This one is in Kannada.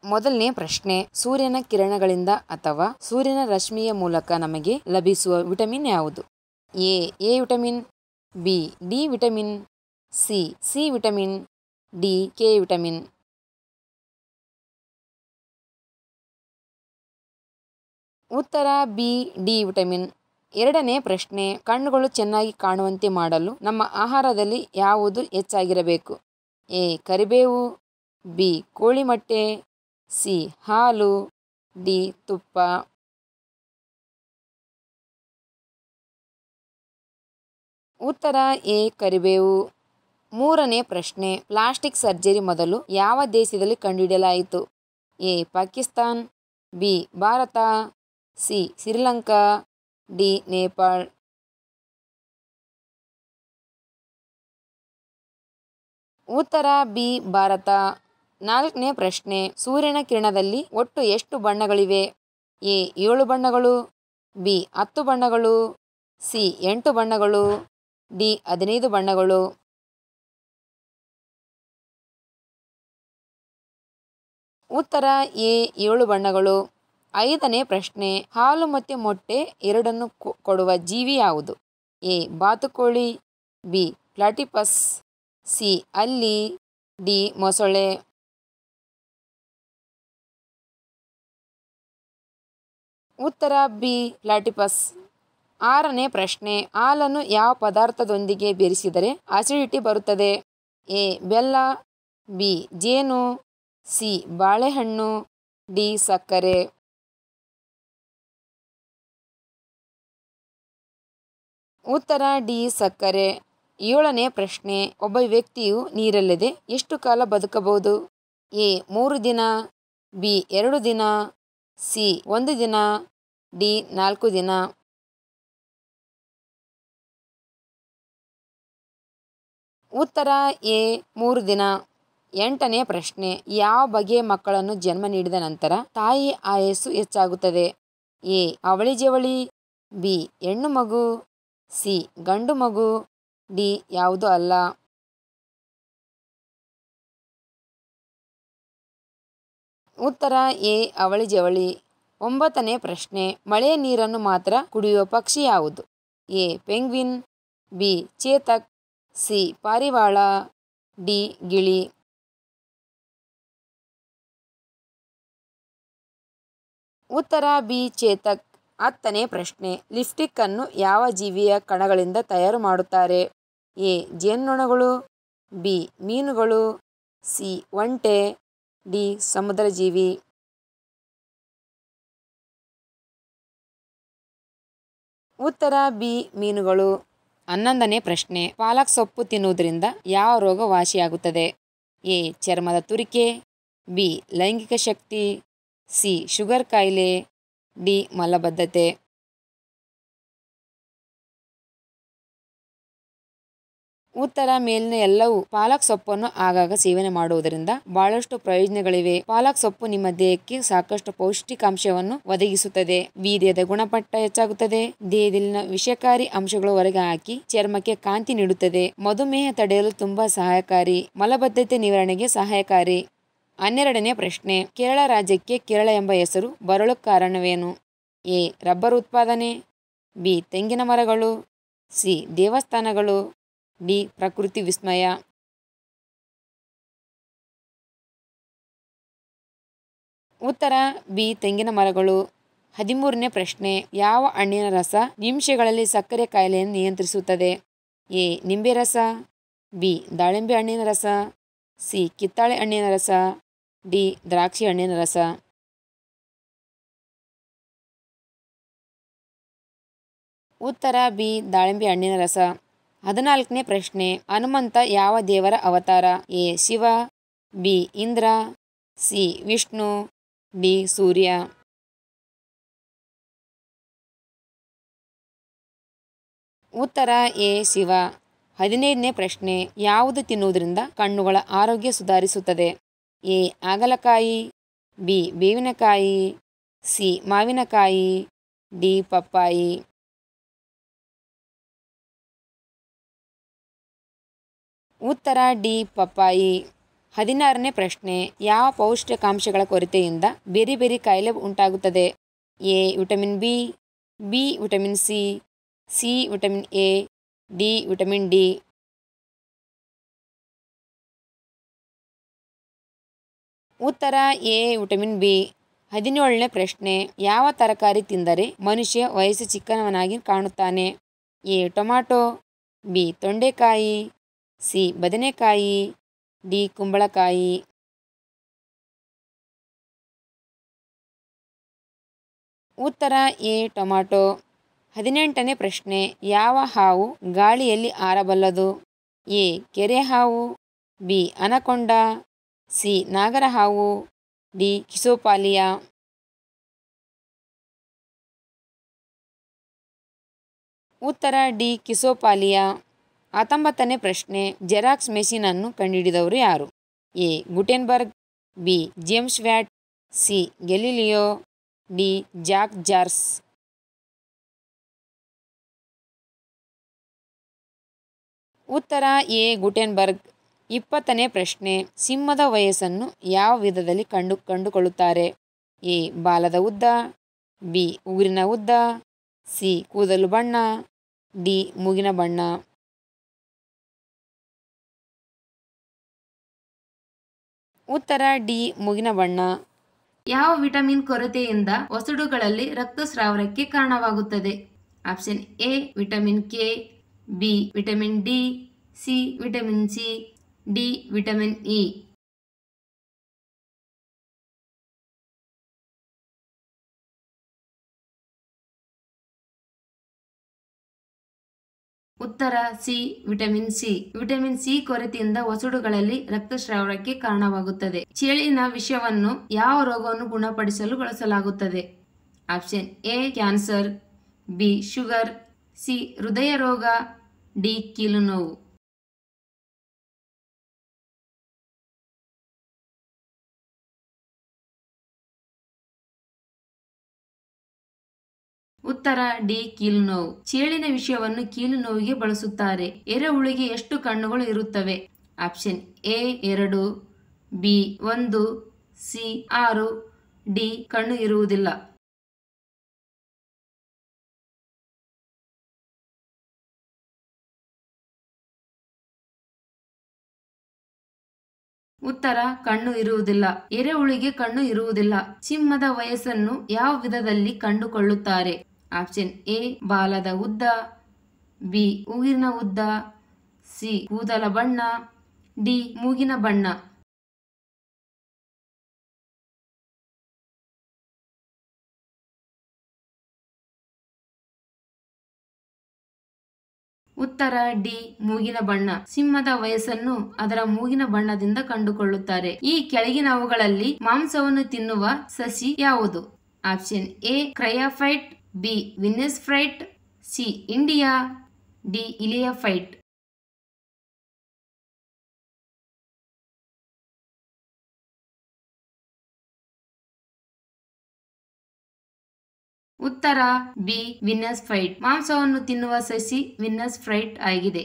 ಮೊದಲನೇ ಪ್ರಶ್ನೆ, ಸೂರ್ಯನ ಕಿರಣಗಳಿಂದ ಅಥವಾ ಸೂರ್ಯನ ರಶ್ಮಿಯ ಮೂಲಕ ನಮಗೆ ಲಭಿಸುವ ವಿಟಮಿನ್ ಯಾವುದು? A vitamin, B D vitamin, C vitamin, D K vitamin. ಉತ್ತರ ಬಿ ಡಿ ವಿಟಮಿನ್. ಎರಡನೇ ಪ್ರಶ್ನೆ, ಕಣ್ಣುಗಳು ಚೆನ್ನಾಗಿ ಕಾಣುವಂತೆ ಮಾಡಲು ನಮ್ಮ ಆಹಾರದಲ್ಲಿ ಯಾವುದು ಹೆಚ್ಚಾಗಿರಬೇಕು? ಎ ಕರಿಬೇವು, ಬಿ ಕೋಳಿ ಮೊಟ್ಟೆ, ಸಿ ಹಾಲು, ಡಿ ತುಪ್ಪ. ಉತ್ತರ ಎ ಕರಿಬೇವು. ಮೂರನೇ ಪ್ರಶ್ನೆ, ಪ್ಲಾಸ್ಟಿಕ್ ಸರ್ಜರಿ ಮೊದಲು ಯಾವ ದೇಶದಲ್ಲಿ ಕಂಡುಹಿಡಿಯಲಾಯಿತು? A Pakistan, B Bharat, C Sri Lanka, D Nepal. ಉತ್ತರ ಬಿ ಭಾರತ. ನಾಲ್ಕನೇ ಪ್ರಶ್ನೆ, ಸೂರ್ಯನ ಕಿರಣದಲ್ಲಿ ಒಟ್ಟು ಎಷ್ಟು ಬಣ್ಣಗಳಿವೆ? ಎ 7 ಬಣ್ಣಗಳು, ಬಿ 10 ಬಣ್ಣಗಳು, ಸಿ 8 ಬಣ್ಣಗಳು, ಡಿ 15 ಬಣ್ಣಗಳು. ಉತ್ತರ ಎ 7 ಬಣ್ಣಗಳು. ಐದನೇ ಪ್ರಶ್ನೆ, ಹಾಲು ಮತ್ತು ಮೊಟ್ಟೆ ಎರಡನ್ನು ಕೊಡುವ ಜೀವಿ ಯಾವುದು? ಎ ಬಾತುಕೋಳಿ, ಬಿ ಪ್ಲಾಟಿಪಸ್, ಸಿ ಹಲ್ಲಿ, ಡಿ ಮೊಸಳೆ. ಉತ್ತರ ಬಿ ಪ್ಲಾಟಿಪಸ್. ಆರನೇ ಪ್ರಶ್ನೆ, ಹಾಲನ್ನು ಯಾವ ಪದಾರ್ಥದೊಂದಿಗೆ ಬೆರೆಸಿದರೆ ಅಸಿಡಿಟಿ ಬರುತ್ತದೆ? ಎ ಬೆಲ್ಲ, ಬಿ ಜೇನು, ಸಿ ಬಾಳೆಹಣ್ಣು, ಡಿ ಸಕ್ಕರೆ. ಉತ್ತರ ಡಿ ಸಕ್ಕರೆ. ಏಳನೇ ಪ್ರಶ್ನೆ, ಒಬ್ಬ ವ್ಯಕ್ತಿಯು ನೀರಿಲ್ಲದೆ ಎಷ್ಟು ಕಾಲ ಬದುಕಬಹುದು? ಎ 3 ದಿನ, ಬಿ 2 ದಿನ, ಸಿ 1 ದಿನ, ಡಿ 4 ದಿನ. ಉತ್ತರ ಎ 3 ದಿನ. ಎಂಟನೇ ಪ್ರಶ್ನೆ, ಯಾವ ಬಗೆಯ ಮಕ್ಕಳನ್ನು ಜನ್ಮ ನೀಡಿದ ನಂತರ ತಾಯಿ ಆಯಸ್ಸು ಹೆಚ್ಚಾಗುತ್ತದೆ? ಎ ಅವಳಿ ಜವಳಿ, ಬಿ ಹೆಣ್ಣು ಮಗು, ಸಿ ಗಂಡು ಮಗು, ಡಿ ಯಾವುದೂ ಅಲ್ಲ. ಉತ್ತರ ಎ ಅವಳಿ ಜವಳಿ. ಒಂಬತ್ತನೇ ಪ್ರಶ್ನೆ, ಮಳೆಯ ನೀರನ್ನು ಮಾತ್ರ ಕುಡಿಯುವ ಪಕ್ಷಿ ಯಾವುದು? A penguin, B Chetak, C ಪಾರಿವಾಳ, ಡಿ ಗಿಳಿ. ಉತ್ತರ ಬಿ ಚೇತಕ್. ಹತ್ತನೇ ಪ್ರಶ್ನೆ, ಲಿಪ್ಸ್ಟಿಕ್ ಅನ್ನು ಯಾವ ಜೀವಿಯ ಕಣಗಳಿಂದ ತಯಾರು ಮಾಡುತ್ತಾರೆ? ಎ ಜೇನುನೊಣಗಳು, ಬಿ ಮೀನುಗಳು, ಸಿ ಒಂಟೆ, ಡಿ ಸಮುದ್ರ ಜೀವಿ. ಉತ್ತರ ಬಿ ಮೀನುಗಳು. ಹನ್ನೊಂದನೇ ಪ್ರಶ್ನೆ, ಪಾಲಕ್ ಸೊಪ್ಪು ತಿನ್ನುವುದರಿಂದ ಯಾವ ರೋಗ ವಾಸಿಯಾಗುತ್ತದೆ? ಎ ಚರ್ಮದ ತುರಿಕೆ, ಬಿ ಲೈಂಗಿಕ ಶಕ್ತಿ, ಸಿ ಶುಗರ್ ಕಾಯಿಲೆ, ಡಿ ಮಲಬದ್ಧತೆ. ಉತ್ತರ ಮೇಲಿನ ಎಲ್ಲವೂ. ಪಾಲಕ್ ಸೊಪ್ಪನ್ನು ಆಗಾಗ ಸೇವನೆ ಮಾಡುವುದರಿಂದ ಬಹಳಷ್ಟು ಪ್ರಯೋಜನಗಳಿವೆ. ಪಾಲಕ್ ಸೊಪ್ಪು ನಿಮ್ಮ ದೇಹಕ್ಕೆ ಸಾಕಷ್ಟು ಪೌಷ್ಟಿಕಾಂಶವನ್ನು ಒದಗಿಸುತ್ತದೆ. ವೀರ್ಯದ ಗುಣಮಟ್ಟ ಹೆಚ್ಚಾಗುತ್ತದೆ. ದೇಹದಲ್ಲಿನ ವಿಷಕಾರಿ ಅಂಶಗಳು ಹೊರಗೆ ಹಾಕಿ ಚರ್ಮಕ್ಕೆ ಕಾಂತಿ ನೀಡುತ್ತದೆ. ಮಧುಮೇಹ ತಡೆಯಲು ತುಂಬಾ ಸಹಾಯಕಾರಿ. ಮಲಬದ್ಧತೆ ನಿವಾರಣೆಗೆ ಸಹಾಯಕಾರಿ. 12ನೇ ಪ್ರಶ್ನೆ, ಕೇರಳ ರಾಜ್ಯಕ್ಕೆ ಕೇರಳ ಎಂಬ ಹೆಸರು ಬರಲು ಕಾರಣವೇನು? ಎ ರಬ್ಬರ್ ಉತ್ಪಾದನೆ, ಬಿ ತೆಂಗಿನ ಮರಗಳು, ಸಿ ದೇವಸ್ಥಾನಗಳು, ಡಿ ಪ್ರಕೃತಿ ವಿಸ್ಮಯ. ಉತ್ತರ ಬಿ ತೆಂಗಿನ ಮರಗಳು. 13ನೇ ಪ್ರಶ್ನೆ, ಯಾವ ಹಣ್ಣಿನ ರಸ ನಿಮಿಷಗಳಲ್ಲಿ ಸಕ್ಕರೆ ಕಾಯಿಲೆಯನ್ನು ನಿಯಂತ್ರಿಸುತ್ತದೆ? ಎ ನಿಂಬೆ ರಸ, ಬಿ ದಾಳಿಂಬೆ ಹಣ್ಣಿನ ರಸ, ಸಿ ಕಿತ್ತಳೆ ಹಣ್ಣಿನ ರಸ, ಡಿ ದ್ರಾಕ್ಷಿ ಹಣ್ಣಿನ ರಸ. ಉತ್ತರ ಬಿ ದಾಳಿಂಬೆ ಹಣ್ಣಿನ ರಸ. 14ನೇ ಪ್ರಶ್ನೆ, ಹನುಮಂತ ಯಾವ ದೇವರ ಅವತಾರ? A Shiva, B Indra, C Vishnu, D Surya. ಉತ್ತರ ಎ ಶಿವ. 15ನೇ ಪ್ರಶ್ನೆ, ಯಾವುದು ತಿನ್ನುವುದರಿಂದ ಕಣ್ಣುಗಳ ಆರೋಗ್ಯ ಸುಧಾರಿಸುತ್ತದೆ? ಎ ಹಾಗಲಕಾಯಿ, ಬಿ ಬೇವಿನಕಾಯಿ, ಸಿ ಮಾವಿನಕಾಯಿ, ಡಿ ಪಪ್ಪಾಯಿ. ಉತ್ತರ ಡಿ ಪಪ್ಪಾಯಿ. 16ನೇ ಪ್ರಶ್ನೆ, ಯಾವ ಪೌಷ್ಟಿಕಾಂಶಗಳ ಕೊರತೆಯಿಂದ ಬೇರೆ ಬೇರೆ ಕಾಯಿಲೆ ಉಂಟಾಗುತ್ತದೆ? A vitamin B, B vitamin C, C vitamin A, D vitamin D. ಉತ್ತರ ಎ ವಿಟಮಿನ್ ಬಿ. 17ನೇ ಪ್ರಶ್ನೆ, ಯಾವ ತರಕಾರಿ ತಿಂದರೆ ಮನುಷ್ಯ ವಯಸ್ಸು ಚಿಕ್ಕವನಾಗಿ ಕಾಣುತ್ತಾನೆ? ಎ ಟೊಮ್ಯಾಟೊ, ಬಿ ತೊಂಡೆಕಾಯಿ, ಸಿ ಬದನೆಕಾಯಿ, ಡಿ ಕುಂಬಳಕಾಯಿ. ಉತ್ತರ ಎ ಟೊಮ್ಯಾಟೊ. 18ನೇ ಪ್ರಶ್ನೆ, ಯಾವ ಹಾವು ಗಾಳಿಯಲ್ಲಿ ಹಾರಬಲ್ಲದು? ಎ ಕೆರೆ ಹಾವು, ಬಿ ಅನಕೊಂಡ, ಸಿ ನಾಗರ ಹಾವು, ಡಿ ಕಿಸೋಪಾಲಿಯಾ. ಉತ್ತರ ಡಿ ಕಿಸೋಪಾಲಿಯಾ. 19ನೇ ಪ್ರಶ್ನೆ, ಜೆರಾಕ್ಸ್ ಮೆಷಿನ್ ಅನ್ನು ಕಂಡುಹಿಡಿದವರು ಯಾರು? A Gutenberg, B James watt, C Galileo, D Jack jars. ಉತ್ತರ ಎ ಗುಟೆನ್ಬರ್ಗ್. 20ನೇ ಪ್ರಶ್ನೆ, ಸಿಂಹದ ವಯಸ್ಸನ್ನು ಯಾವ ವಿಧದಲ್ಲಿ ಕಂಡುಕೊಳ್ಳುತ್ತಾರೆ? ಎ ಬಾಲದ ಉದ್ದ, ಬಿ ಉಗುರಿನ ಉದ್ದ, ಸಿ ಕೂದಲು ಬಣ್ಣ, ಡಿ ಮೂಗಿನ ಬಣ್ಣ. ಉತ್ತರ ಡಿ ಮೂಗಿನ ಬಣ್ಣ. ಯಾವ ವಿಟಮಿನ್ ಕೊರತೆಯಿಂದ ವಸಡುಗಳಲ್ಲಿ ರಕ್ತಸ್ರಾವಕ್ಕೆ ಕಾರಣವಾಗುತ್ತದೆ? Option A vitamin K, B vitamin D, C vitamin C, D vitamin E. ಉತ್ತರ C vitamin C. Vitamin C ಕೊರತೆಯಿಂದ ವಸಡುಗಳಲ್ಲಿ ರಕ್ತಸ್ರಾವಕ್ಕೆ ಕಾರಣವಾಗುತ್ತದೆ. ಚೇಳಿನ ವಿಷವನ್ನು ಯಾವ ರೋಗವನ್ನು ಗುಣಪಡಿಸಲು ಬಳಸಲಾಗುತ್ತದೆ? Option A cancer, B sugar, C ಹೃದಯ ರೋಗ, ಡಿ ಕೀಲು ನೋವು. ಉತ್ತರ ಡಿ ಕೀಲು ನೋವು. ಚೇಳಿನ ವಿಷವನ್ನು ಕೀಲು ನೋವಿಗೆ ಬಳಸುತ್ತಾರೆ. ಎರೆಹುಳಿಗೆ ಎಷ್ಟು ಕಣ್ಣುಗಳು ಇರುತ್ತವೆ? Option A 2, B 1, C 6, D ಕಣ್ಣು ಇರುವುದಿಲ್ಲ. ಉತ್ತರ ಕಣ್ಣು ಇರುವುದಿಲ್ಲ. ಎರೆಹುಳಿಗೆ ಕಣ್ಣು ಇರುವುದಿಲ್ಲ. ಸಿಂಹದ ವಯಸ್ಸನ್ನು ಯಾವ ವಿಧದಲ್ಲಿ ಕಂಡುಕೊಳ್ಳುತ್ತಾರೆ? ಆಪ್ಷನ್ ಎ ಬಾಲದ ಉದ್ದ, ಬಿ ಉಗುರಿನ ಉದ್ದ, ಸಿ ಕೂದಲ ಬಣ್ಣ, ಡಿ ಮೂಗಿನ ಬಣ್ಣ. ಉತ್ತರ ಡಿ ಮೂಗಿನ ಬಣ್ಣ. ಸಿಂಹದ ವಯಸ್ಸನ್ನು ಅದರ ಮೂಗಿನ ಬಣ್ಣದಿಂದ ಕಂಡುಕೊಳ್ಳುತ್ತಾರೆ. ಈ ಕೆಳಗಿನವುಗಳಲ್ಲಿ ಮಾಂಸವನ್ನು ತಿನ್ನುವ ಸಸಿ ಯಾವುದು? ಆಪ್ಷನ್ ಎ ಕ್ರಯಾಫೈಟ್, B Venus C India, D ಇಲಿಯಾಫೈಟ್. ಉತ್ತರ ಬಿ ವಿನ್ನಸ್ ಫ್ರೈಟ್. ಮಾಂಸವನ್ನು ತಿನ್ನುವ ಸಸಿ ವಿನ್ನಸ್ ಫ್ರೈಟ್ ಆಗಿದೆ.